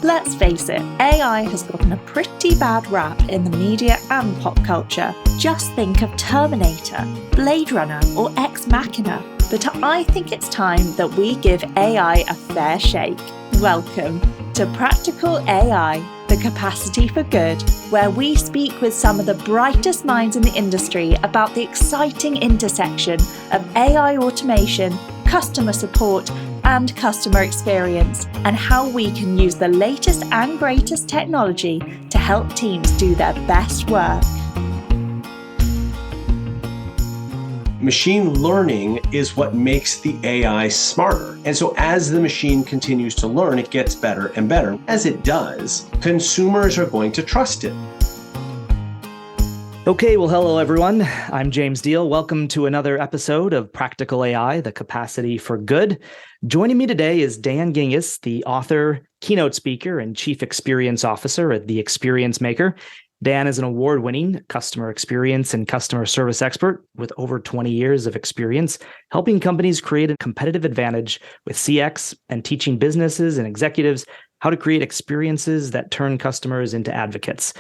Let's face it, AI has gotten a pretty bad rap in the media and pop culture. Just think of Terminator, Blade Runner, or Ex Machina. But I think it's time that we give AI a fair shake. Welcome to Practical AI, the Capacity for Good, where we speak with some of the brightest minds in the industry about the exciting intersection of AI automation, customer support, and customer experience, and how we can use the latest and greatest technology to help teams do their best work. Machine learning is what makes the AI smarter. And so as the machine continues to learn, it gets better and better. As it does, consumers are going to trust it. Okay, well, hello, everyone. I'm James Diel. Welcome to another episode of Practical AI, the Capacity for Good. Joining me today is Dan Gingiss, the author, keynote speaker, and chief experience officer at The Experience Maker. Dan is an award-winning customer experience and customer service expert with over 20 years of experience helping companies create a competitive advantage with CX and teaching businesses and executives how to create experiences that turn customers into advocates.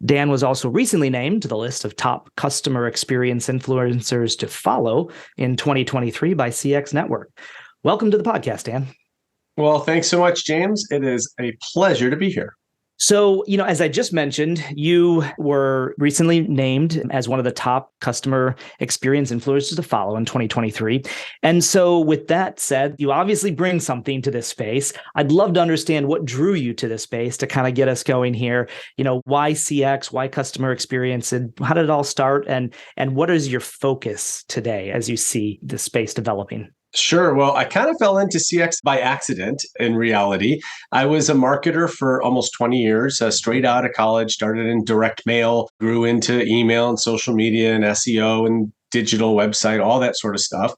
Dan was also recently named to the list of top customer experience influencers to follow in 2023 by CX Network. Welcome to the podcast, Dan. Well, thanks so much, James. It is a pleasure to be here. So, as I just mentioned, you were recently named as one of the top customer experience influencers to follow in 2023. And so with that said, you obviously bring something to this space. I'd love to understand what drew you to this space to kind of get us going here. Why CX, why customer experience, and how did it all start? And what is your focus today as you see this space developing? Sure. Well, I kind of fell into CX by accident in reality. I was a marketer for almost 20 years, straight out of college, started in direct mail, grew into email and social media and SEO and digital website, all that sort of stuff.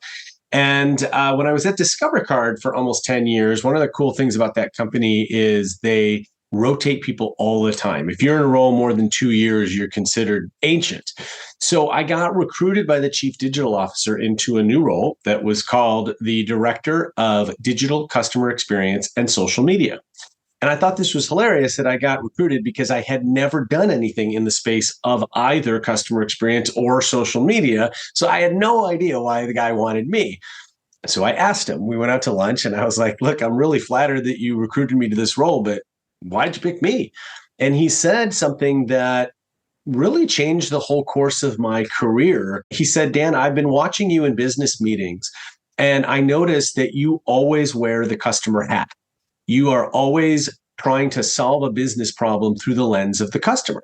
And when I was at Discover Card for almost 10 years, one of the cool things about that company is they rotate people all the time. If you're in a role more than 2 years, you're considered ancient. So I got recruited by the chief digital officer into a new role that was called the director of digital customer experience and social media. And I thought this was hilarious that I got recruited because I had never done anything in the space of either customer experience or social media. So I had no idea why the guy wanted me. So I asked him, we went out to lunch and I was like, look, I'm really flattered that you recruited me to this role, but why'd you pick me? And he said something that really changed the whole course of my career. He said, Dan, I've been watching you in business meetings, and I noticed that you always wear the customer hat. You are always trying to solve a business problem through the lens of the customer.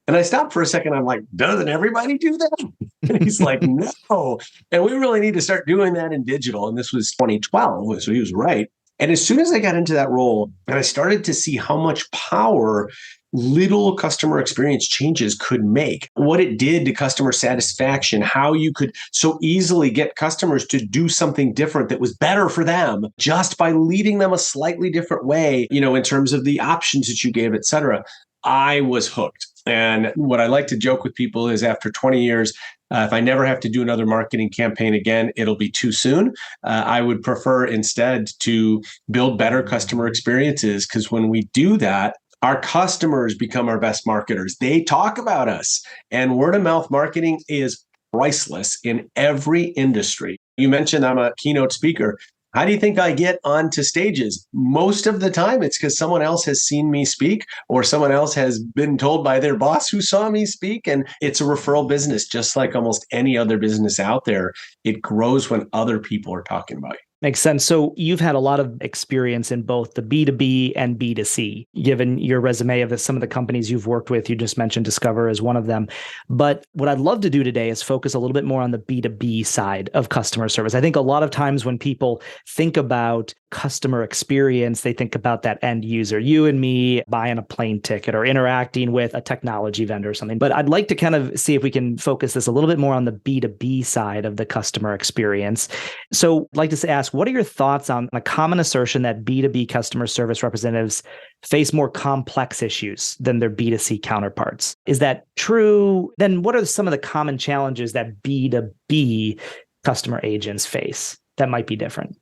And I stopped for a second. I'm like, doesn't everybody do that? And he's like, no. And we really need to start doing that in digital. And this was 2012, so he was right. And as soon as I got into that role and I started to see how much power little customer experience changes could make, what it did to customer satisfaction, how you could so easily get customers to do something different that was better for them just by leading them a slightly different way, in terms of the options that you gave, et cetera, I was hooked. And what I like to joke with people is after 20 years, if I never have to do another marketing campaign again, it'll be too soon. I would prefer instead to build better customer experiences, because when we do that, our customers become our best marketers. They talk about us, and word of mouth marketing is priceless in every industry. You mentioned I'm a keynote speaker. How do you think I get onto stages? Most of the time, it's because someone else has seen me speak, or someone else has been told by their boss who saw me speak. And it's a referral business, just like almost any other business out there. It grows when other people are talking about you. Makes sense. So you've had a lot of experience in both the B2B and B2C, given your resume of some of the companies you've worked with. You just mentioned Discover as one of them. But what I'd love to do today is focus a little bit more on the B2B side of customer service. I think a lot of times when people think about customer experience, they think about that end user, you and me buying a plane ticket or interacting with a technology vendor or something. But I'd like to kind of see if we can focus this a little bit more on the B2B side of the customer experience. So I'd like to ask, what are your thoughts on a common assertion that B2B customer service representatives face more complex issues than their B2C counterparts? Is that true? Then what are some of the common challenges that B2B customer agents face that might be different?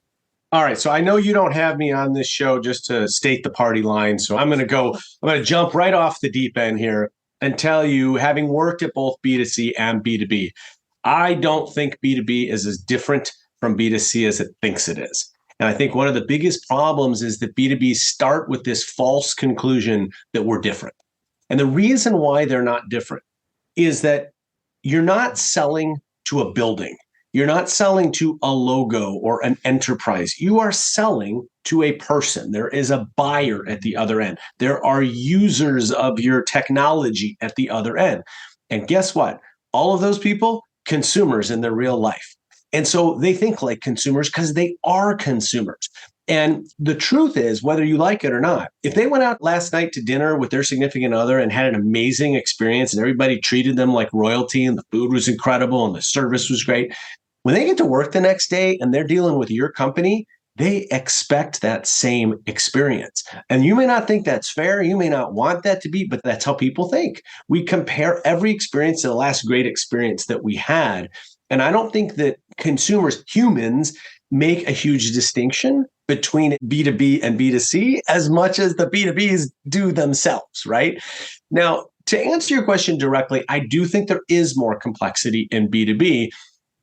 All right. So I know you don't have me on this show just to state the party line. So I'm going to jump right off the deep end here and tell you, having worked at both B2C and B2B, I don't think B2B is as different from B2C as it thinks it is. And I think one of the biggest problems is that B2B start with this false conclusion that we're different. And the reason why they're not different is that you're not selling to a building. You're not selling to a logo or an enterprise. You are selling to a person. There is a buyer at the other end. There are users of your technology at the other end. And guess what? All of those people, consumers in their real life. And so they think like consumers because they are consumers. And the truth is, whether you like it or not, if they went out last night to dinner with their significant other and had an amazing experience and everybody treated them like royalty and the food was incredible and the service was great, when they get to work the next day and they're dealing with your company, they expect that same experience. And you may not think that's fair. You may not want that to be, but that's how people think. We compare every experience to the last great experience that we had. And I don't think that consumers, humans, make a huge distinction between B2B and B2C as much as the B2Bs do themselves, right? Now, to answer your question directly, I do think there is more complexity in B2B.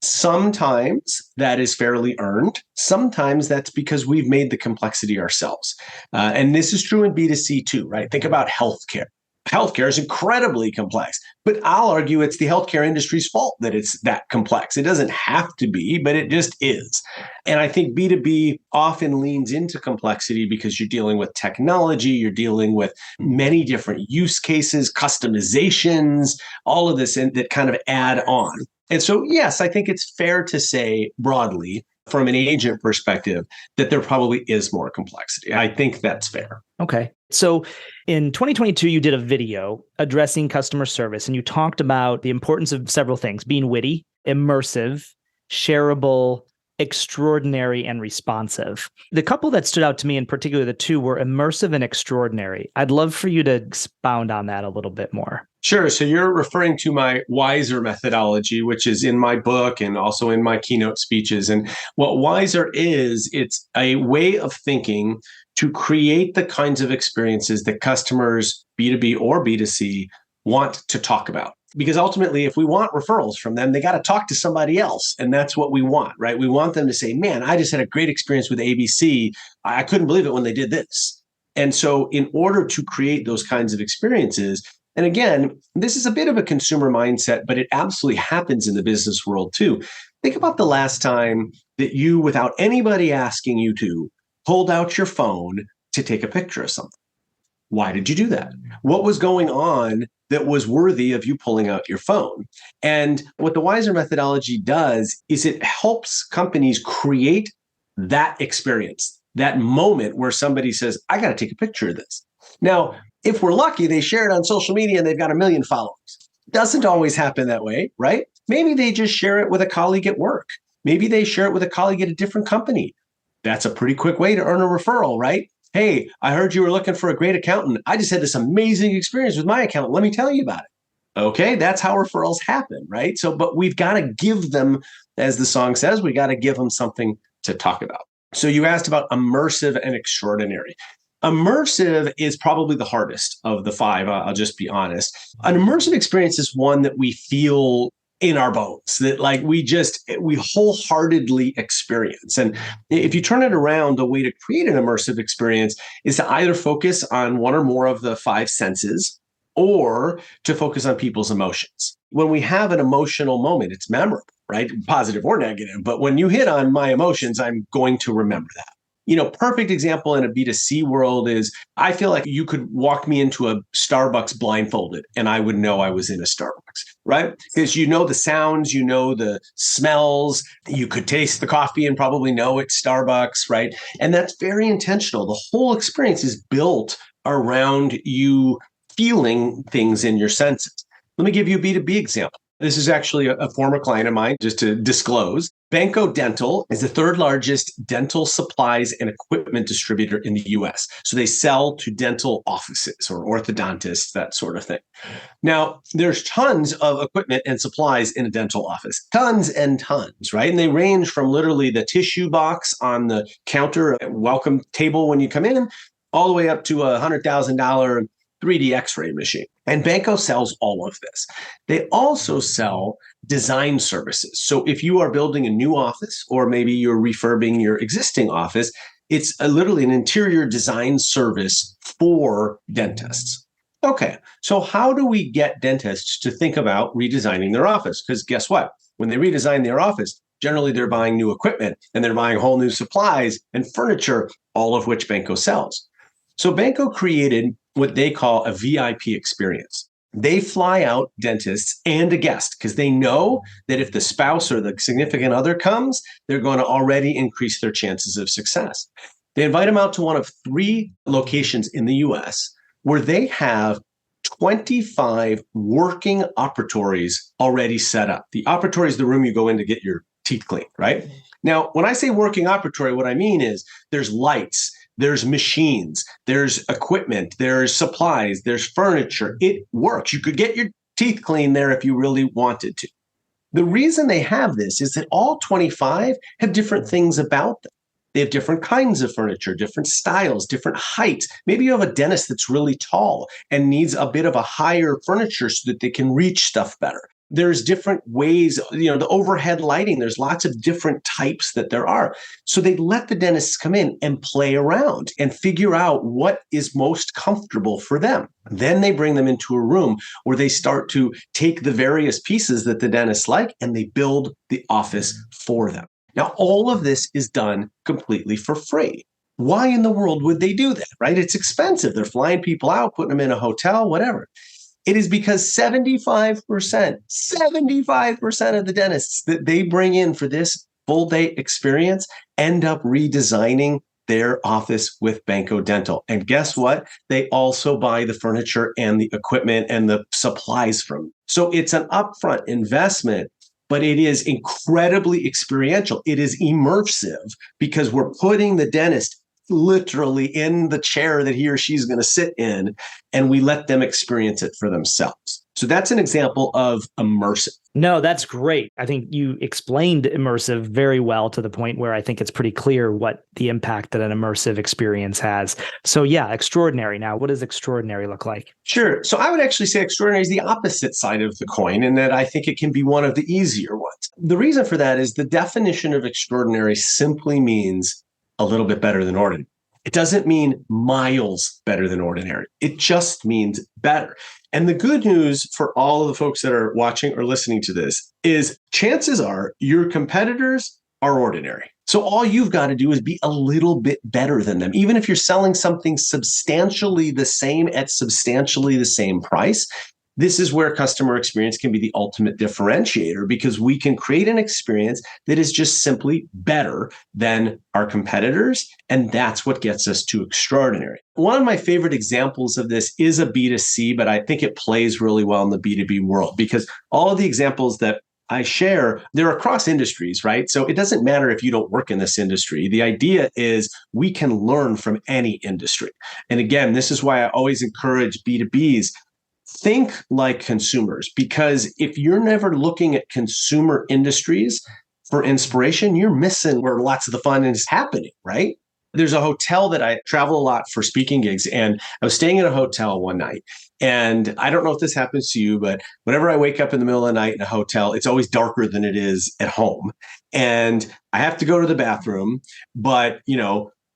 Sometimes that is fairly earned. Sometimes that's because we've made the complexity ourselves. And this is true in B2C too, right? Think about healthcare. Healthcare is incredibly complex, but I'll argue it's the healthcare industry's fault that it's that complex. It doesn't have to be, but it just is. And I think B2B often leans into complexity because you're dealing with technology, you're dealing with many different use cases, customizations, all of this that kind of add on. And so, yes, I think it's fair to say broadly from an agent perspective that there probably is more complexity. I think that's fair. Okay. So in 2022, you did a video addressing customer service, and you talked about the importance of several things: being witty, immersive, shareable, extraordinary, and responsive. The couple that stood out to me in particular, the two, were immersive and extraordinary. I'd love for you to expound on that a little bit more. Sure. So you're referring to my WISER methodology, which is in my book and also in my keynote speeches. And what WISER is, it's a way of thinking to create the kinds of experiences that customers, B2B or B2C, want to talk about. Because ultimately, if we want referrals from them, they got to talk to somebody else. And that's what we want, right? We want them to say, man, I just had a great experience with ABC. I couldn't believe it when they did this. And so in order to create those kinds of experiences, and again, this is a bit of a consumer mindset, but it absolutely happens in the business world too. Think about the last time that you, without anybody asking you to, pulled out your phone to take a picture of something. Why did you do that? What was going on that was worthy of you pulling out your phone? And what the WISER methodology does is it helps companies create that experience, that moment where somebody says, I got to take a picture of this. Now, if we're lucky, they share it on social media and they've got 1 million followers. Doesn't always happen that way, right? Maybe they just share it with a colleague at work. Maybe they share it with a colleague at a different company. That's a pretty quick way to earn a referral, right? Hey, I heard you were looking for a great accountant. I just had this amazing experience with my accountant. Let me tell you about it. Okay, that's how referrals happen, right? So, but we've got to give them, as the song says, we got to give them something to talk about. So you asked about immersive and extraordinary. Immersive is probably the hardest of the five. I'll just be honest. An immersive experience is one that we feel in our bones, that like we wholeheartedly experience. And if you turn it around, the way to create an immersive experience is to either focus on one or more of the 5 senses or to focus on people's emotions. When we have an emotional moment, it's memorable, right? Positive or negative. But when you hit on my emotions, I'm going to remember that. Perfect example in a B2C world is I feel like you could walk me into a Starbucks blindfolded and I would know I was in a Starbucks, right? Because you know the sounds, you know the smells, you could taste the coffee and probably know it's Starbucks, right? And that's very intentional. The whole experience is built around you feeling things in your senses. Let me give you a B2B example. This is actually a former client of mine, just to disclose. Banco Dental is the third largest dental supplies and equipment distributor in the US. So they sell to dental offices or orthodontists, that sort of thing. Now, there's tons of equipment and supplies in a dental office, tons and tons, right? And they range from literally the tissue box on the counter, welcome table when you come in, all the way up to a $100,000 3D X-ray machine. And Banco sells all of this. They also sell design services. So if you are building a new office, or maybe you're refurbing your existing office, it's literally an interior design service for dentists. Okay, so how do we get dentists to think about redesigning their office? Because guess what? When they redesign their office, generally they're buying new equipment and they're buying whole new supplies and furniture, all of which Banco sells. So Banco created what they call a VIP experience. They fly out dentists and a guest because they know that if the spouse or the significant other comes, they're going to already increase their chances of success. They invite them out to one of 3 locations in the US where they have 25 working operatories already set up. The operatory is the room you go in to get your teeth cleaned, right? Now, when I say working operatory, what I mean is there's lights, there's machines, there's equipment, there's supplies, there's furniture. It works. You could get your teeth cleaned there if you really wanted to. The reason they have this is that all 25 have different things about them. They have different kinds of furniture, different styles, different heights. Maybe you have a dentist that's really tall and needs a bit of a higher furniture so that they can reach stuff better. There's different ways, the overhead lighting, there's lots of different types that there are. So they let the dentists come in and play around and figure out what is most comfortable for them. Then they bring them into a room where they start to take the various pieces that the dentists like and they build the office for them. Now, all of this is done completely for free. Why in the world would they do that, right? It's expensive. They're flying people out, putting them in a hotel, whatever. It is because 75% of the dentists that they bring in for this full day experience end up redesigning their office with Banco Dental. And guess what? They also buy the furniture and the equipment and the supplies from them. So it's an upfront investment, but it is incredibly experiential. It is immersive because we're putting the dentist literally in the chair that he or she's going to sit in, and we let them experience it for themselves. So that's an example of immersive. No, that's great. I think you explained immersive very well to the point where I think it's pretty clear what the impact that an immersive experience has. So yeah, extraordinary. Now, what does extraordinary look like? Sure. So I would actually say extraordinary is the opposite side of the coin, in that I think it can be one of the easier ones. The reason for that is the definition of extraordinary simply means a little bit better than ordinary. It doesn't mean miles better than ordinary. It just means better. And the good news for all of the folks that are watching or listening to this is chances are your competitors are ordinary. So all you've got to do is be a little bit better than them. Even if you're selling something substantially the same at substantially the same price, this is where customer experience can be the ultimate differentiator, because we can create an experience that is just simply better than our competitors. And that's what gets us to extraordinary. One of my favorite examples of this is a B2C, but I think it plays really well in the B2B world, because all of the examples that I share, they're across industries, right? So it doesn't matter if you don't work in this industry. The idea is we can learn from any industry. And again, this is why I always encourage B2Bs. Think like consumers, because if you're never looking at consumer industries for inspiration, you're missing where lots of the fun is happening, right? There's a hotel that I travel a lot for speaking gigs, and I was staying in a hotel one night. And I don't know if this happens to you, but whenever I wake up in the middle of the night in a hotel, it's always darker than it is at home. And I have to go to the bathroom, but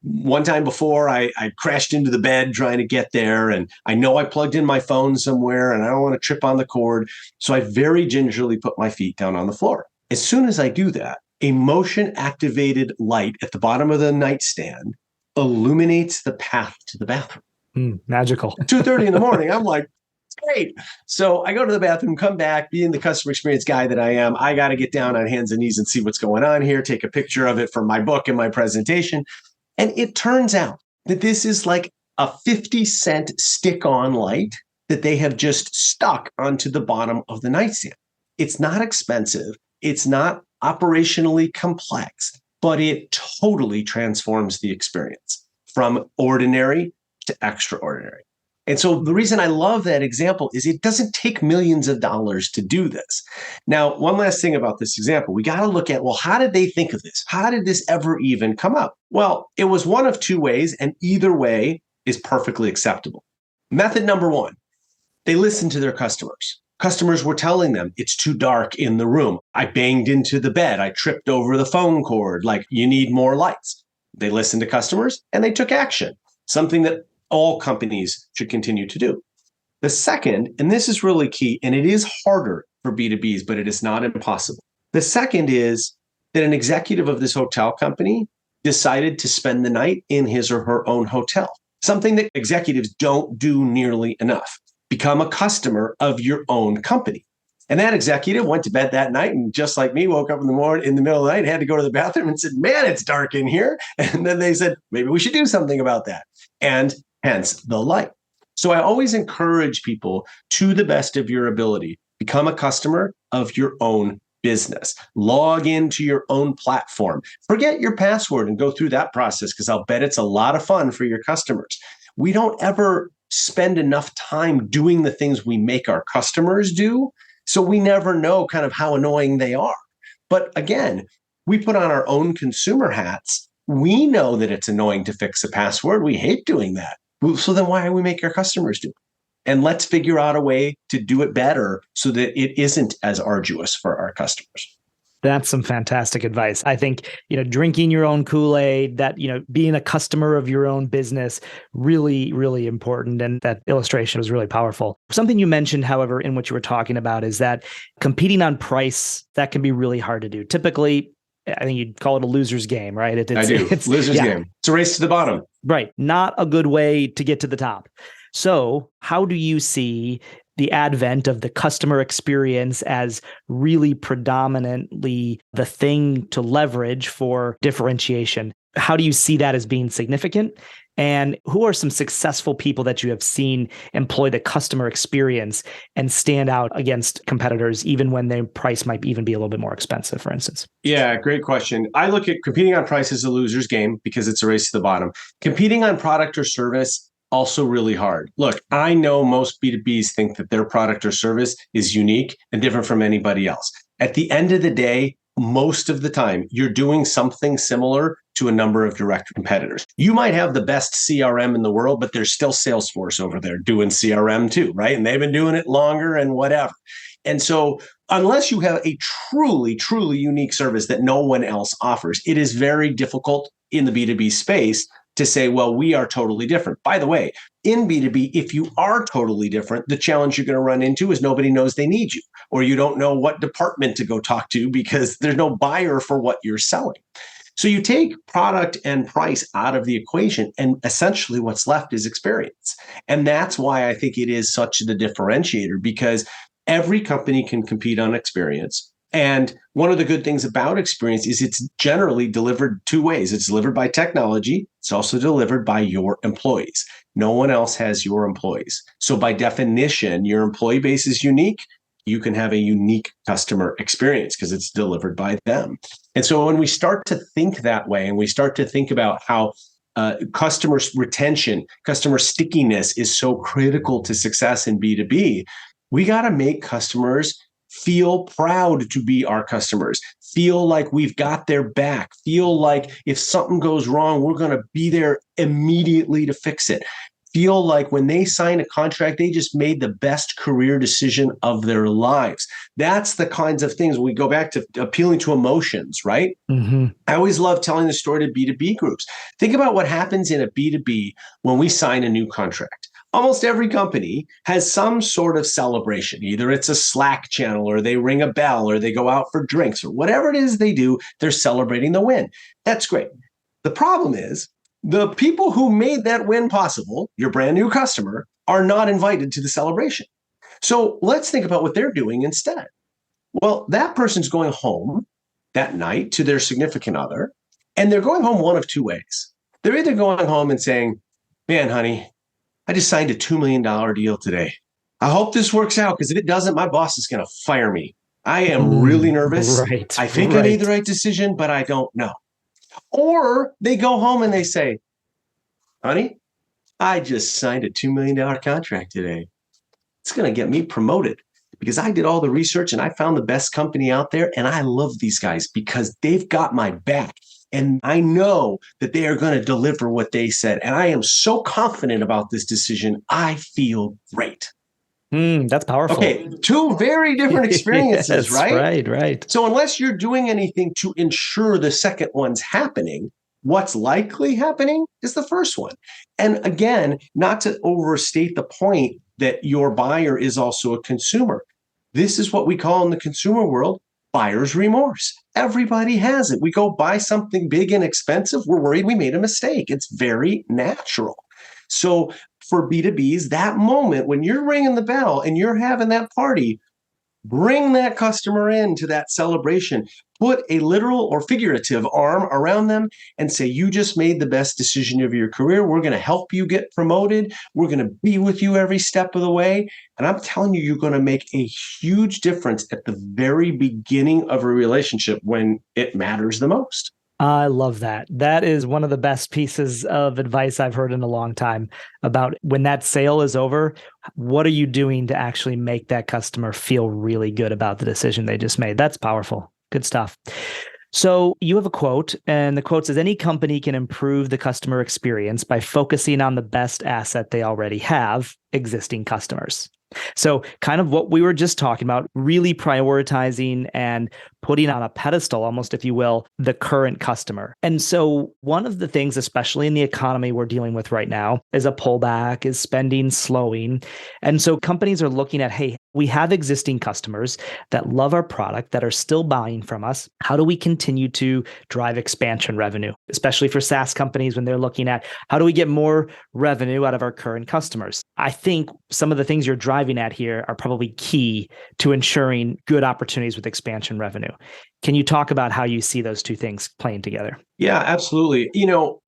one time before, I crashed into the bed trying to get there, and I know I plugged in my phone somewhere, and I don't want to trip on the cord. So I very gingerly put my feet down on the floor. As soon as I do that, a motion-activated light at the bottom of the nightstand illuminates the path to the bathroom. Magical. 2:30 in the morning, I'm like, great. So I go to the bathroom, come back, being the customer experience guy that I am. I got to get down on hands and knees and see what's going on here, take a picture of it for my book and my presentation. And it turns out that this is like a 50-cent stick-on light that they have just stuck onto the bottom of the nightstand. It's not expensive. It's not operationally complex, but it totally transforms the experience from ordinary to extraordinary. And so the reason I love that example is it doesn't take millions of dollars to do this. Now, one last thing about this example, we got to look at, well, how did they think of this? How did this ever even come up? Well, it was one of two ways, and either way is perfectly acceptable. Method number one, they listened to their customers. Customers were telling them it's too dark in the room. I banged into the bed. I tripped over the phone cord. Like, you need more lights. They listened to customers and they took action, something that all companies should continue to do. The second, and this is really key, and it is harder for B2Bs, but it is not impossible. The second is that an executive of this hotel company decided to spend the night in his or her own hotel, something that executives don't do nearly enough. Become a customer of your own company. And that executive went to bed that night and just like me, woke up in the morning in the middle of the night, had to go to the bathroom and said, man, it's dark in here. And then they said, maybe we should do something about that. And hence the light. So I always encourage people, to the best of your ability, become a customer of your own business. Log into your own platform. Forget your password and go through that process, because I'll bet it's a lot of fun for your customers. We don't ever spend enough time doing the things we make our customers do, so we never know kind of how annoying they are. But again, we put on our own consumer hats. We know that it's annoying to fix a password. We hate doing that. So then why do we make our customers do it? And let's figure out a way to do it better so that it isn't as arduous for our customers. That's some fantastic advice. I think, drinking your own Kool-Aid, that, being a customer of your own business, really, really important. And that illustration was really powerful. Something you mentioned, however, in what you were talking about is that competing on price, that can be really hard to do. Typically, I think you'd call it a loser's game, right? I do. It's loser's game. It's a race to the bottom. Right. Not a good way to get to the top. So how do you see the advent of the customer experience as really predominantly the thing to leverage for differentiation? How do you see that as being significant? And who are some successful people that you have seen employ the customer experience and stand out against competitors, even when their price might even be a little bit more expensive, for instance? Yeah, great question. I look at competing on price as a loser's game because it's a race to the bottom. Competing on product or service, also really hard. Look, I know most B2Bs think that their product or service is unique and different from anybody else. At the end of the day, most of the time, you're doing something similar to a number of direct competitors. You might have the best CRM in the world, but there's still Salesforce over there doing CRM too, right? And they've been doing it longer and whatever. And so unless you have a truly, truly unique service that no one else offers, it is very difficult in the B2B space to say, well, we are totally different. By the way, in B2B, if you are totally different, the challenge you're going to run into is nobody knows they need you, or you don't know what department to go talk to because there's no buyer for what you're selling. So you take product and price out of the equation, and essentially what's left is experience. And that's why I think it is such the differentiator, because every company can compete on experience. And one of the good things about experience is it's generally delivered two ways. It's delivered by technology. It's also delivered by your employees. No one else has your employees. So by definition, your employee base is unique. You can have a unique customer experience because it's delivered by them. And so when we start to think that way, and we start to think about how customer retention, customer stickiness is so critical to success in B2B, we got to make customers feel proud to be our customers, feel like we've got their back, feel like if something goes wrong, we're going to be there immediately to fix it. Feel like when they sign a contract, they just made the best career decision of their lives. That's the kinds of things we go back to appealing to emotions, right? Mm-hmm. I always love telling the story to B2B groups. Think about what happens in a B2B when we sign a new contract. Almost every company has some sort of celebration. Either it's a Slack channel, or they ring a bell, or they go out for drinks, or whatever it is they do, they're celebrating the win. That's great. The problem is the people who made that win possible, your brand new customer, are not invited to the celebration. So let's think about what they're doing instead. Well, that person's going home that night to their significant other, and they're going home one of two ways. They're either going home and saying, man, honey, I just signed a $2 million deal today. I hope this works out, because if it doesn't, my boss is going to fire me. I am really nervous. Right. I think I made the right decision, but I don't know. Or they go home and they say, honey, I just signed a $2 million contract today. It's going to get me promoted because I did all the research and I found the best company out there. And I love these guys because they've got my back. And I know that they are going to deliver what they said. And I am so confident about this decision. I feel great. That's powerful. Okay, two very different experiences, Yes, right? Right. So unless you're doing anything to ensure the second one's happening, what's likely happening is the first one. And again, not to overstate the point that your buyer is also a consumer. This is what we call in the consumer world buyer's remorse. Everybody has it. We go buy something big and expensive. We're worried we made a mistake. It's very natural. So for B2Bs, that moment when you're ringing the bell and you're having that party, bring that customer into that celebration, put a literal or figurative arm around them and say, you just made the best decision of your career. We're going to help you get promoted. We're going to be with you every step of the way. And I'm telling you, you're going to make a huge difference at the very beginning of a relationship when it matters the most. I love that. That is one of the best pieces of advice I've heard in a long time about when that sale is over, what are you doing to actually make that customer feel really good about the decision they just made? That's powerful. Good stuff. So you have a quote, and the quote says, any company can improve the customer experience by focusing on the best asset they already have, existing customers. So kind of what we were just talking about, really prioritizing and putting on a pedestal, almost, if you will, the current customer. And so one of the things, especially in the economy we're dealing with right now, is a pullback, is spending slowing. And so companies are looking at, hey, we have existing customers that love our product, that are still buying from us. How do we continue to drive expansion revenue, especially for SaaS companies when they're looking at how do we get more revenue out of our current customers? I think some of the things you're driving at here are probably key to ensuring good opportunities with expansion revenue. Can you talk about how you see those two things playing together? Yeah, absolutely.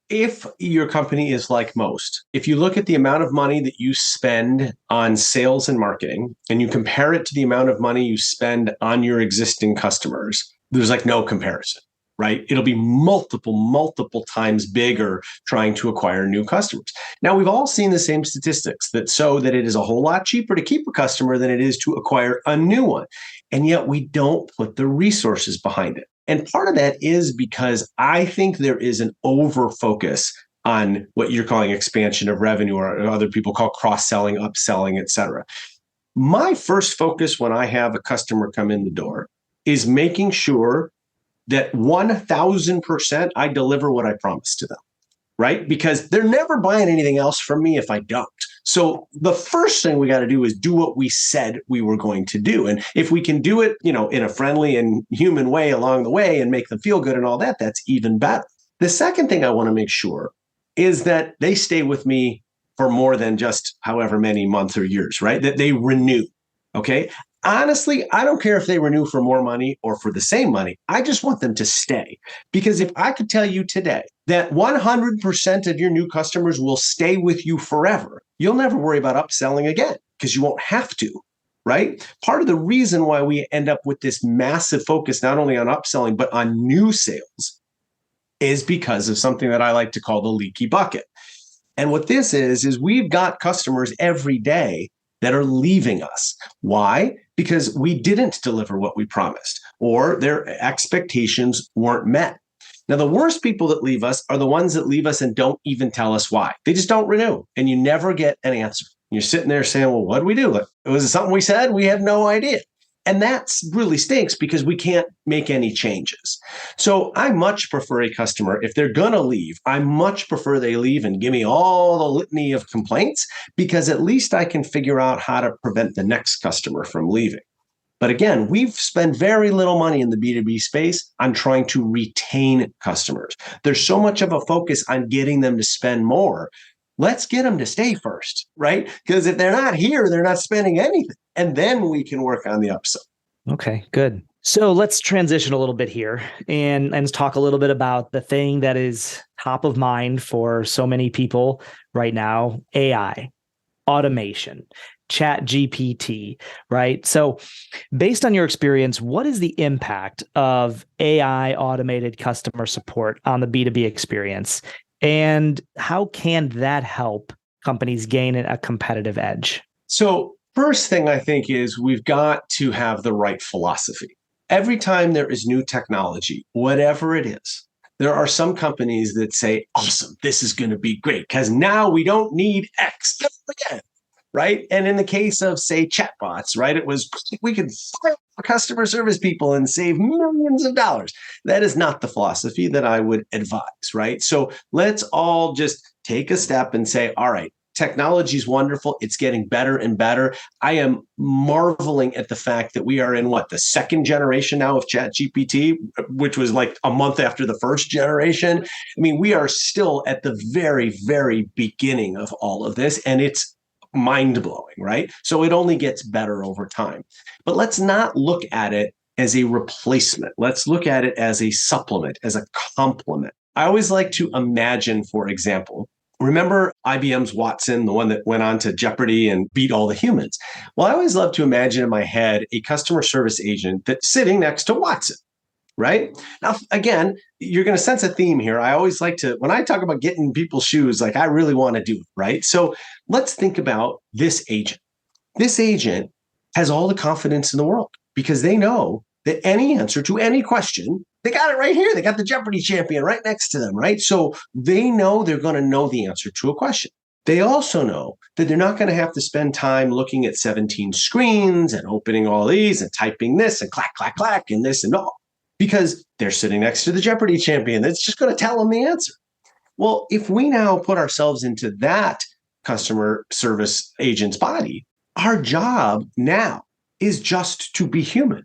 If your company is like most, if you look at the amount of money that you spend on sales and marketing, and you compare it to the amount of money you spend on your existing customers, there's like no comparison, right? It'll be multiple times bigger trying to acquire new customers. Now, we've all seen the same statistics that show that it is a whole lot cheaper to keep a customer than it is to acquire a new one. And yet we don't put the resources behind it. And part of that is because I think there is an over focus on what you're calling expansion of revenue, or other people call cross-selling, upselling, et cetera. My first focus when I have a customer come in the door is making sure that 1000% I deliver what I promised to them, right? Because they're never buying anything else from me if I don't. So the first thing we got to do is do what we said we were going to do. And if we can do it, in a friendly and human way along the way and make them feel good and all that, that's even better. The second thing I want to make sure is that they stay with me for more than just however many months or years, right? That they renew. Okay. Honestly, I don't care if they renew for more money or for the same money. I just want them to stay. Because if I could tell you today that 100% of your new customers will stay with you forever, you'll never worry about upselling again because you won't have to, right? Part of the reason why we end up with this massive focus, not only on upselling, but on new sales, is because of something that I like to call the leaky bucket. And what this is we've got customers every day that are leaving us. Why? Because we didn't deliver what we promised, or their expectations weren't met. Now, the worst people that leave us are the ones that leave us and don't even tell us why. They just don't renew, and you never get an answer. You're sitting there saying, well, what did we do? Was it something we said? We have no idea. And that really stinks because we can't make any changes. So I much prefer a customer, if they're going to leave, I much prefer they leave and give me all the litany of complaints, because at least I can figure out how to prevent the next customer from leaving. But again, we've spent very little money in the B2B space on trying to retain customers. There's so much of a focus on getting them to spend more. Let's get them to stay first, right? Because if they're not here, they're not spending anything. And then we can work on the upsell. Okay, good. So let's transition a little bit here and let's talk a little bit about the thing that is top of mind for so many people right now, AI, automation. Chat GPT, right? So based on your experience, what is the impact of AI automated customer support on the B2B experience? And how can that help companies gain a competitive edge? So, first thing I think is we've got to have the right philosophy. Every time there is new technology, whatever it is, there are some companies that say, awesome, this is going to be great because now we don't need X again, right? And in the case of, say, chatbots, right, it was we could fire customer service people and save millions of dollars. That is not the philosophy that I would advise, right? So let's all just take a step and say, all right, technology is wonderful. It's getting better and better. I am marveling at the fact that we are in the second generation now of ChatGPT, which was like a month after the first generation. I mean, we are still at the very, very beginning of all of this, and it's mind-blowing, right? So it only gets better over time. But let's not look at it as a replacement. Let's look at it as a supplement, as a complement. I always like to imagine, for example, remember IBM's Watson, the one that went on to Jeopardy and beat all the humans? Well, I always love to imagine in my head a customer service agent that's sitting next to Watson, right? Now, again, you're going to sense a theme here. I always like to, when I talk about getting in people's shoes, like I really want to do it, right? So let's think about this agent. This agent has all the confidence in the world because they know that any answer to any question, they got it right here. They got the Jeopardy champion right next to them, right? So they know they're going to know the answer to a question. They also know that they're not going to have to spend time looking at 17 screens and opening all these and typing this and clack, clack, clack, and this and all, because they're sitting next to the Jeopardy champion that's just going to tell them the answer. Well, if we now put ourselves into that customer service agent's body, our job now is just to be human.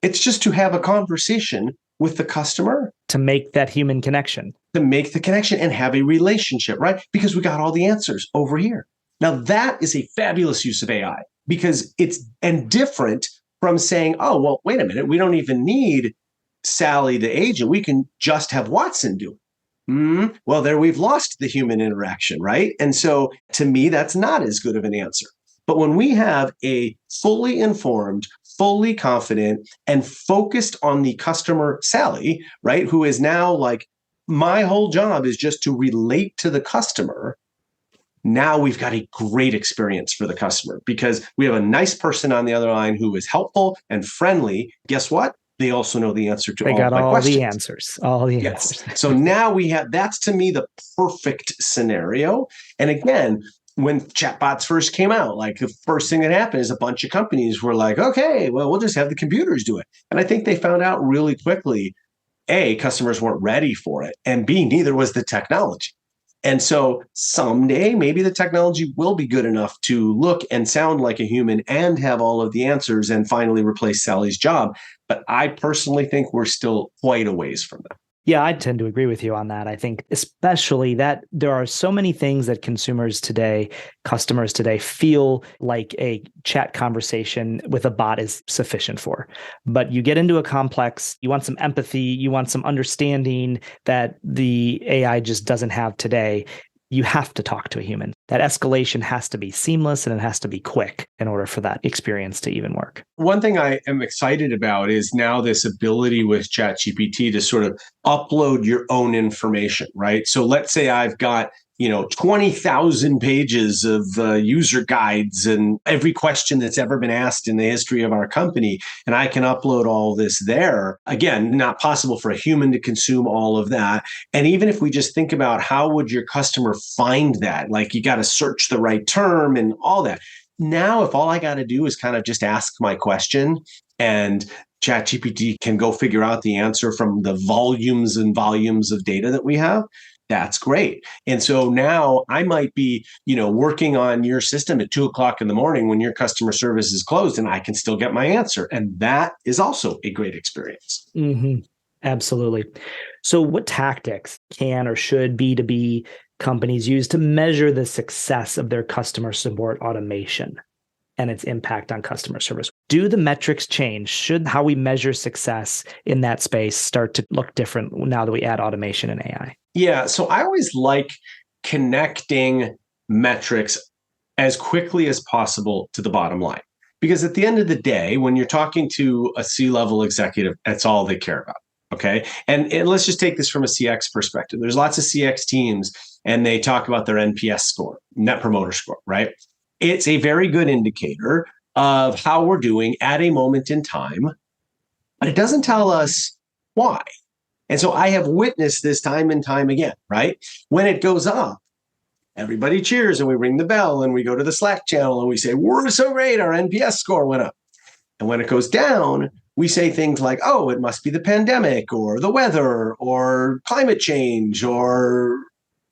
It's just to have a conversation with the customer. To make that human connection. To make the connection and have a relationship, right? Because we got all the answers over here. Now, that is a fabulous use of AI because it's different from saying, oh, well, wait a minute, we don't even need Sally, the agent. We can just have Watson do it. Well, there we've lost the human interaction, right? And so to me, that's not as good of an answer. But when we have a fully informed, fully confident, and focused on the customer, Sally, right, who is now like, my whole job is just to relate to the customer. Now we've got a great experience for the customer because we have a nice person on the other line who is helpful and friendly. Guess what? They also know the answer to all my questions. They got all the answers. All the answers. So now we have, that's to me the perfect scenario. And again, when chatbots first came out, like the first thing that happened is a bunch of companies were like, okay, well, we'll just have the computers do it. And I think they found out really quickly, A, customers weren't ready for it, and B, neither was the technology. And so someday, maybe the technology will be good enough to look and sound like a human and have all of the answers and finally replace Sally's job. But I personally think we're still quite a ways from that. Yeah, I tend to agree with you on that. I think especially that there are so many things that consumers today, customers today feel like a chat conversation with a bot is sufficient for. But you get into a complex, you want some empathy, you want some understanding that the AI just doesn't have today. You have to talk to a human. That escalation has to be seamless and it has to be quick in order for that experience to even work. One thing I am excited about is now this ability with ChatGPT to sort of upload your own information, right? So let's say I've got 20,000 pages of user guides and every question that's ever been asked in the history of our company, and I can upload all this there. Again, not possible for a human to consume all of that. And even if we just think about how would your customer find that, like you got to search the right term and all that. Now, if all I got to do is kind of just ask my question and ChatGPT can go figure out the answer from the volumes and volumes of data that we have, that's great. And so now I might be, working on your system at 2:00 in the morning when your customer service is closed and I can still get my answer. And that is also a great experience. Mm-hmm. Absolutely. So what tactics can or should B2B companies use to measure the success of their customer support automation and its impact on customer service? Do the metrics change? Should how we measure success in that space start to look different now that we add automation and AI? Yeah. So I always like connecting metrics as quickly as possible to the bottom line. Because at the end of the day, when you're talking to a C-level executive, that's all they care about. Okay. And let's just take this from a CX perspective. There's lots of CX teams and they talk about their NPS score, net promoter score, right? It's a very good indicator of how we're doing at a moment in time, but it doesn't tell us why. And so I have witnessed this time and time again, right? When it goes up, everybody cheers and we ring the bell and we go to the Slack channel and we say, we're so great, our NPS score went up. And when it goes down, we say things like, oh, it must be the pandemic or the weather or climate change or,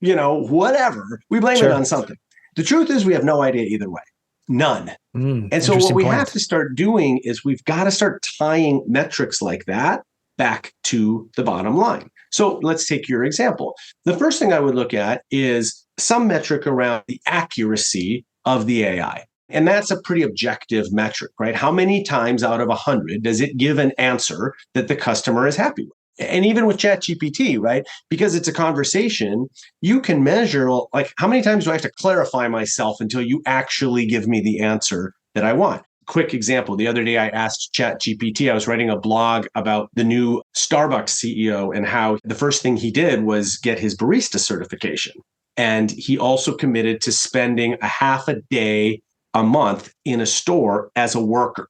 whatever. We blame it on something. The truth is we have no idea either way. None. And so what we have to start doing is we've got to start tying metrics like that back to the bottom line. So let's take your example. The first thing I would look at is some metric around the accuracy of the AI. And that's a pretty objective metric, right? How many times out of 100 does it give an answer that the customer is happy with? And even with ChatGPT, right? Because it's a conversation, you can measure, like, how many times do I have to clarify myself until you actually give me the answer that I want? Quick example. The other day I asked ChatGPT, I was writing a blog about the new Starbucks CEO and how the first thing he did was get his barista certification. And he also committed to spending a half a day a month in a store as a worker.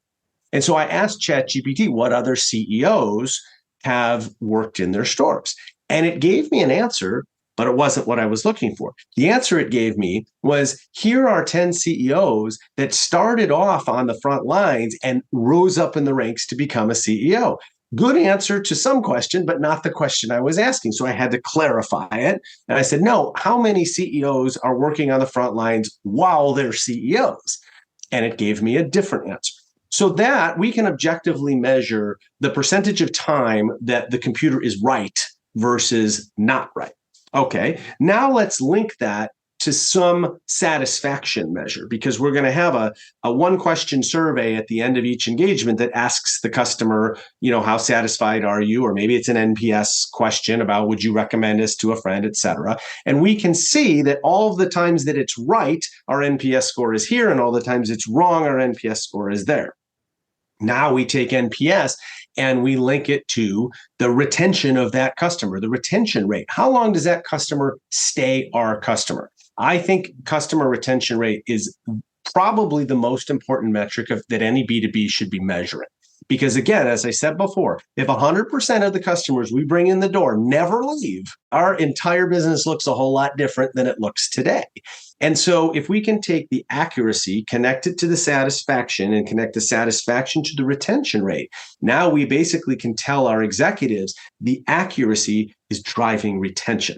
And so I asked ChatGPT what other CEOs have worked in their stores. And it gave me an answer, but it wasn't what I was looking for. The answer it gave me was, here are 10 CEOs that started off on the front lines and rose up in the ranks to become a CEO. Good answer to some question, but not the question I was asking. So I had to clarify it. And I said, no, how many CEOs are working on the front lines while they're CEOs? And it gave me a different answer. So that we can objectively measure the percentage of time that the computer is right versus not right. Okay, now let's link that to some satisfaction measure, because we're going to have a one question survey at the end of each engagement that asks the customer, how satisfied are you? Or maybe it's an NPS question about, would you recommend us to a friend, et cetera. And we can see that all of the times that it's right, our NPS score is here, and all the times it's wrong, our NPS score is there. Now we take NPS and we link it to the retention of that customer, the retention rate. How long does that customer stay our customer? I think customer retention rate is probably the most important metric that any B2B should be measuring. Because again, as I said before, if 100% of the customers we bring in the door never leave, our entire business looks a whole lot different than it looks today. And so if we can take the accuracy, connect it to the satisfaction, and connect the satisfaction to the retention rate, now we basically can tell our executives the accuracy is driving retention.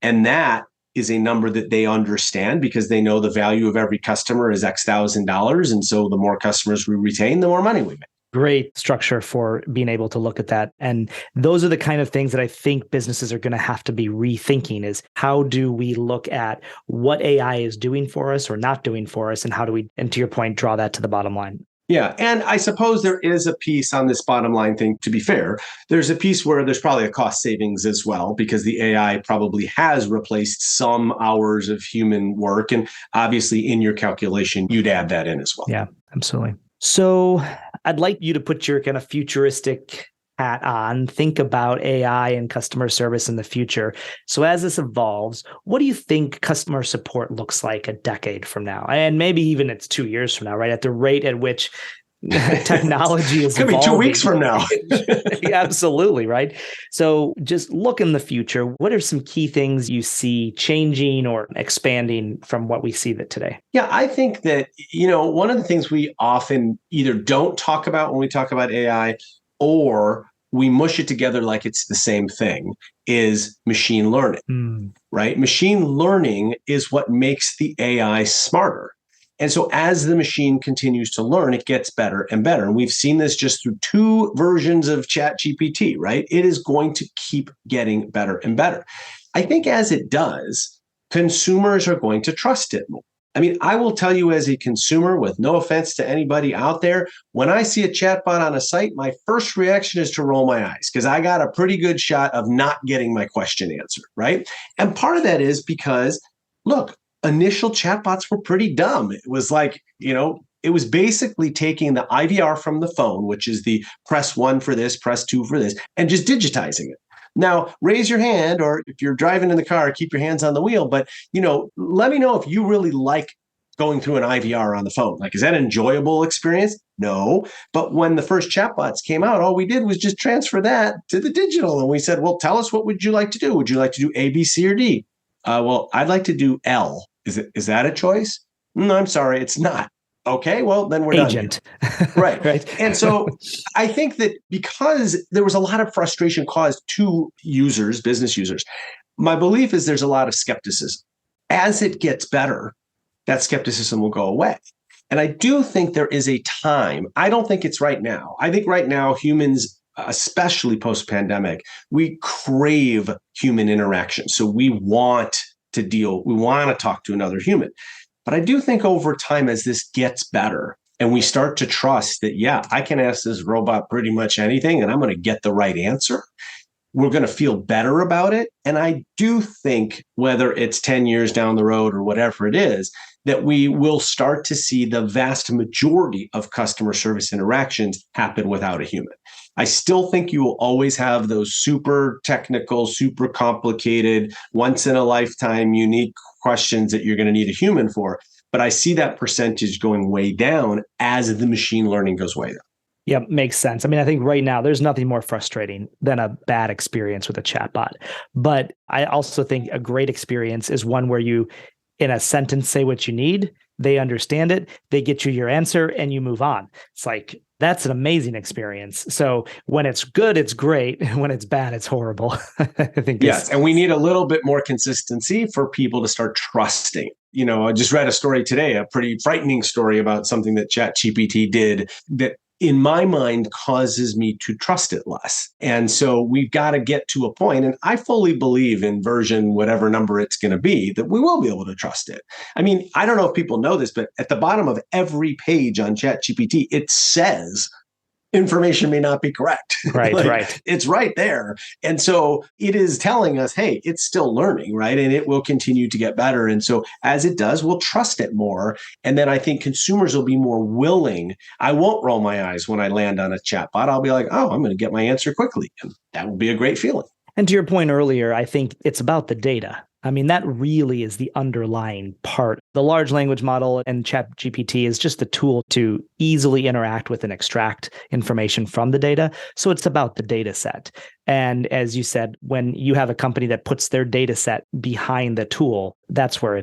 And that is a number that they understand because they know the value of every customer is X thousand dollars. And so the more customers we retain, the more money we make. Great structure for being able to look at that. And those are the kind of things that I think businesses are going to have to be rethinking, is how do we look at what AI is doing for us or not doing for us? And how do we, and to your point, draw that to the bottom line? Yeah. And I suppose there is a piece on this bottom line thing, to be fair. There's a piece where there's probably a cost savings as well, because the AI probably has replaced some hours of human work. And obviously in your calculation, you'd add that in as well. Yeah, absolutely. So I'd like you to put your kind of futuristic hat on, think about AI and customer service in the future. So as this evolves, what do you think customer support looks like a decade from now? And maybe even it's 2 years from now, right? At the rate at which technology is evolving. It's going to be 2 weeks from now. Yeah, absolutely, right? So just look in the future. What are some key things you see changing or expanding from what we see that today? Yeah, I think that, one of the things we often either don't talk about when we talk about AI, or we mush it together like it's the same thing, is machine learning, right? Machine learning is what makes the AI smarter. And so as the machine continues to learn, it gets better and better. And we've seen this just through 2 versions of ChatGPT, right? It is going to keep getting better and better. I think as it does, consumers are going to trust it more. I mean, I will tell you as a consumer, with no offense to anybody out there, when I see a chatbot on a site, my first reaction is to roll my eyes because I got a pretty good shot of not getting my question answered, right? And part of that is because, look, initial chatbots were pretty dumb. It was like, it was basically taking the IVR from the phone, which is the press 1 for this, press 2 for this, and just digitizing it. Now, raise your hand, or if you're driving in the car, keep your hands on the wheel. But, let me know if you really like going through an IVR on the phone. Like, is that an enjoyable experience? No. But when the first chatbots came out, all we did was just transfer that to the digital. And we said, well, tell us, what would you like to do? Would you like to do A, B, C, or D? Well, I'd like to do L. Is that a choice? No, I'm sorry, it's not. Okay, well, then we're Agent. done. Right. Right. And so I think that because there was a lot of frustration caused to users, business users, my belief is there's a lot of skepticism. As it gets better, that skepticism will go away. And I do think there is a time. I don't think it's right now. I think right now humans, especially post-pandemic, we crave human interaction. So we want to talk to another human. But I do think over time, as this gets better and we start to trust that, yeah, I can ask this robot pretty much anything and I'm going to get the right answer, we're going to feel better about it. And I do think, whether it's 10 years down the road or whatever it is, that we will start to see the vast majority of customer service interactions happen without a human. I still think you will always have those super technical, super complicated, once in a lifetime, unique questions that you're going to need a human for. But I see that percentage going way down as the machine learning goes way down. Yeah, makes sense. I mean, I think right now there's nothing more frustrating than a bad experience with a chatbot. But I also think a great experience is one where you, in a sentence, say what you need, they understand it, they get you your answer, and you move on. It's like, that's an amazing experience. So when it's good, it's great. When it's bad, it's horrible. I think. Yes. And we need a little bit more consistency for people to start trusting. I just read a story today, a pretty frightening story about something that ChatGPT did that, in my mind, causes me to trust it less. And so we've got to get to a point, and I fully believe in version whatever number it's going to be, that we will be able to trust it. I mean, I don't know if people know this, but at the bottom of every page on ChatGPT, it says information may not be correct. Right, right. It's right there. And so it is telling us, hey, it's still learning, right? And it will continue to get better. And so as it does, we'll trust it more. And then I think consumers will be more willing. I won't roll my eyes when I land on a chatbot. I'll be like, oh, I'm going to get my answer quickly. And that will be a great feeling. And to your point earlier, I think it's about the data. I mean, that really is the underlying part. The large language model and ChatGPT is just a tool to easily interact with and extract information from the data. So it's about the data set. And as you said, when you have a company that puts their data set behind the tool, that's where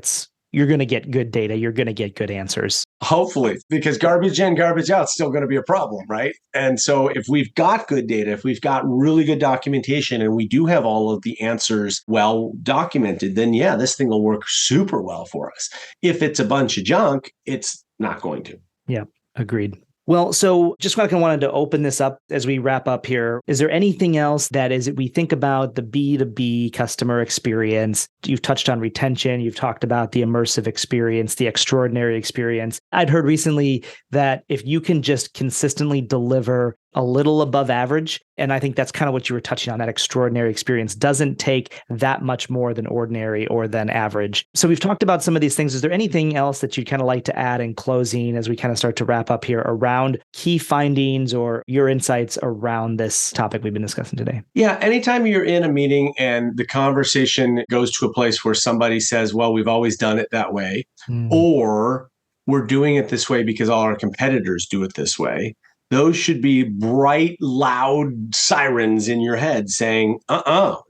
you're going to get good data. You're going to get good answers. Hopefully, because garbage in, garbage out is still going to be a problem, right? And so if we've got good data, if we've got really good documentation, and we do have all of the answers well documented, then yeah, this thing will work super well for us. If it's a bunch of junk, it's not going to. Yeah, agreed. Well, so just kind of wanted to open this up as we wrap up here. Is there anything else that we think about the B2B customer experience? You've touched on retention. You've talked about the immersive experience, the extraordinary experience. I'd heard recently that if you can just consistently deliver a little above average, and I think that's kind of what you were touching on, that extraordinary experience doesn't take that much more than ordinary or than average. So we've talked about some of these things. Is there anything else that you'd kind of like to add in closing as we kind of start to wrap up here around key findings or your insights around this topic we've been discussing today? Yeah, anytime you're in a meeting and the conversation goes to a place where somebody says, well, we've always done it that way, or we're doing it this way because all our competitors do it this way, those should be bright, loud sirens in your head saying,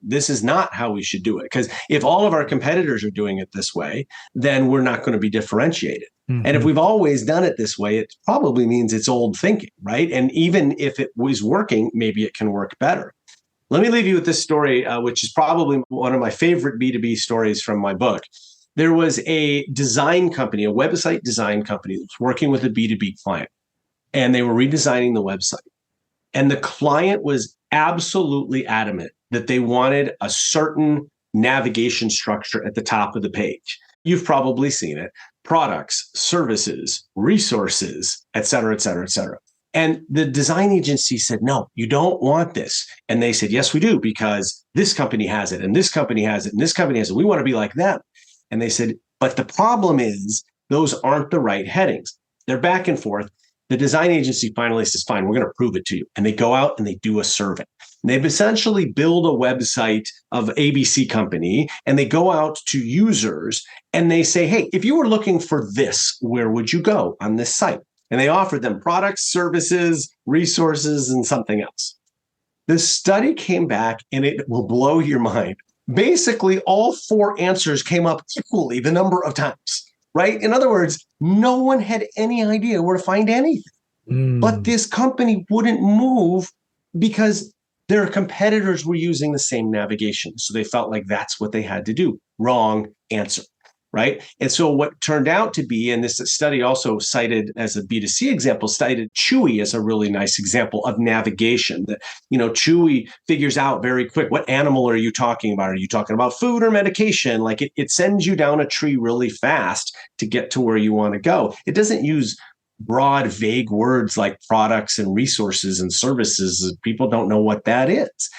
this is not how we should do it. Because if all of our competitors are doing it this way, then we're not going to be differentiated. Mm-hmm. And if we've always done it this way, it probably means it's old thinking, right? And even if it was working, maybe it can work better. Let me leave you with this story, which is probably one of my favorite B2B stories from my book. There was a design company, a website design company that was working with a B2B client. And they were redesigning the website. And the client was absolutely adamant that they wanted a certain navigation structure at the top of the page. You've probably seen it: products, services, resources, et cetera, et cetera, et cetera. And the design agency said, no, you don't want this. And they said, yes, we do, because this company has it, and this company has it, and this company has it. We want to be like them. And they said, But the problem is those aren't the right headings. They're back and forth. The design agency finally says, fine, we're going to prove it to you. And they go out and they do a survey. And they've essentially built a website of ABC company, and they go out to users and they say, hey, if you were looking for this, where would you go on this site? And they offer them products, services, resources, and something else. The study came back, and it will blow your mind. Basically, all 4 answers came up equally the number of times. Right? In other words, no one had any idea where to find anything. But this company wouldn't move because their competitors were using the same navigation. So they felt like that's what they had to do. Wrong answer. Right? And so what turned out to be, and this study also cited as a B2C example, cited Chewy as a really nice example of navigation. That, Chewy figures out very quick, what animal are you talking about? Are you talking about food or medication? Like it sends you down a tree really fast to get to where you want to go. It doesn't use broad, vague words like products and resources and services. People don't know what that is.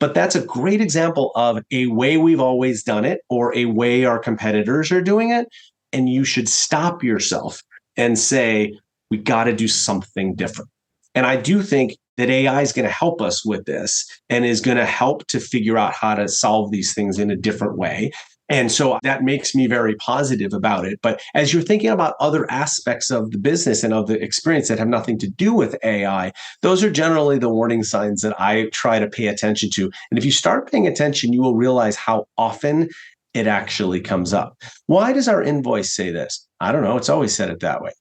But that's a great example of a way we've always done it or a way our competitors are doing it. And you should stop yourself and say, we got to do something different. And I do think that AI is going to help us with this and is going to help to figure out how to solve these things in a different way. And so that makes me very positive about it. But as you're thinking about other aspects of the business and of the experience that have nothing to do with AI, those are generally the warning signs that I try to pay attention to. And if you start paying attention, you will realize how often it actually comes up. Why does our invoice say this? I don't know. It's always said it that way.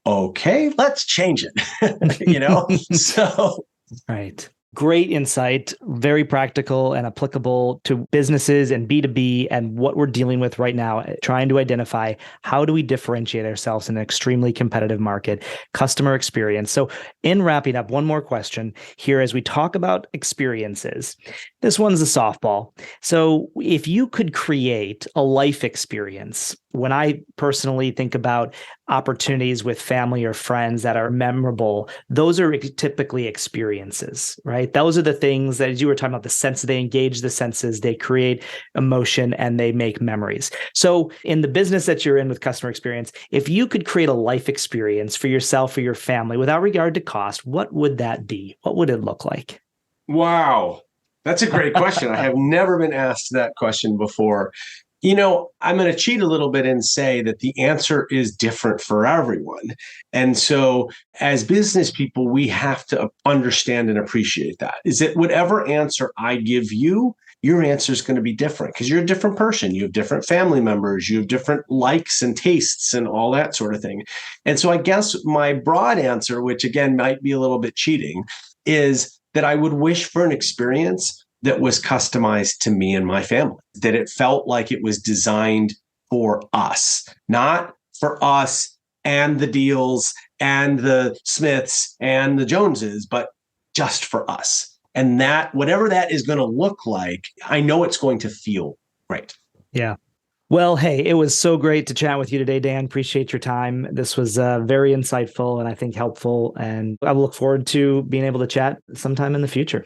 Okay, let's change it. So. Right. Great insight, very practical and applicable to businesses and B2B and what we're dealing with right now, trying to identify how do we differentiate ourselves in an extremely competitive market, customer experience. So in wrapping up, one more question here as we talk about experiences. This one's a softball. So if you could create a life experience, when I personally think about opportunities with family or friends that are memorable, those are typically experiences, right? Those are the things that, as you were talking about, the sense, they engage the senses, they create emotion, and they make memories. So in the business that you're in with customer experience, if you could create a life experience for yourself or your family without regard to cost, what would that be? What would it look like? Wow. That's a great question. I have never been asked that question before. I'm going to cheat a little bit and say that the answer is different for everyone. And so as business people, we have to understand and appreciate that. Is that whatever answer I give you, your answer is going to be different because you're a different person. You have different family members, you have different likes and tastes and all that sort of thing. And so I guess my broad answer, which again might be a little bit cheating, is that I would wish for an experience that was customized to me and my family, that it felt like it was designed for us, not for us and the Diels and the Smiths and the Joneses, but just for us. And that, whatever that is going to look like, I know it's going to feel great. Yeah. Well, hey, it was so great to chat with you today, Dan. Appreciate your time. This was very insightful and I think helpful. And I look forward to being able to chat sometime in the future.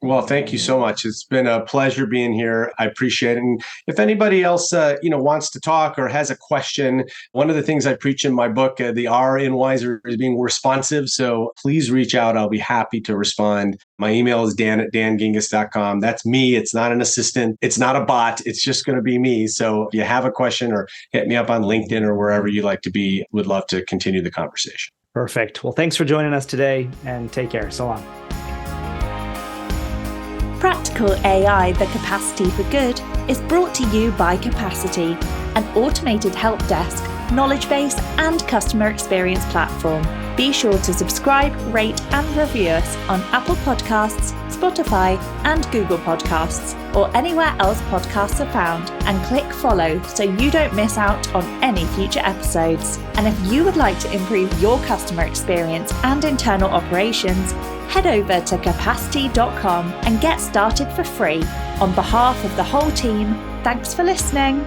Well, thank you so much. It's been a pleasure being here. I appreciate it. And if anybody else, wants to talk or has a question, one of the things I preach in my book, the R in Wiser, is being responsive. So please reach out. I'll be happy to respond. My email is dan@dangingiss.com. That's me. It's not an assistant. It's not a bot. It's just going to be me. So if you have a question or hit me up on LinkedIn or wherever you like to be, would love to continue the conversation. Perfect. Well, thanks for joining us today and take care. So long. Practical AI, the capacity for good, is brought to you by Capacity, an automated help desk, knowledge base, and customer experience platform. Be sure to subscribe, rate, and review us on Apple Podcasts, Spotify, and Google Podcasts, or anywhere else podcasts are found, and click follow so you don't miss out on any future episodes. And if you would like to improve your customer experience and internal operations, head over to capacity.com and get started for free. On behalf of the whole team, thanks for listening.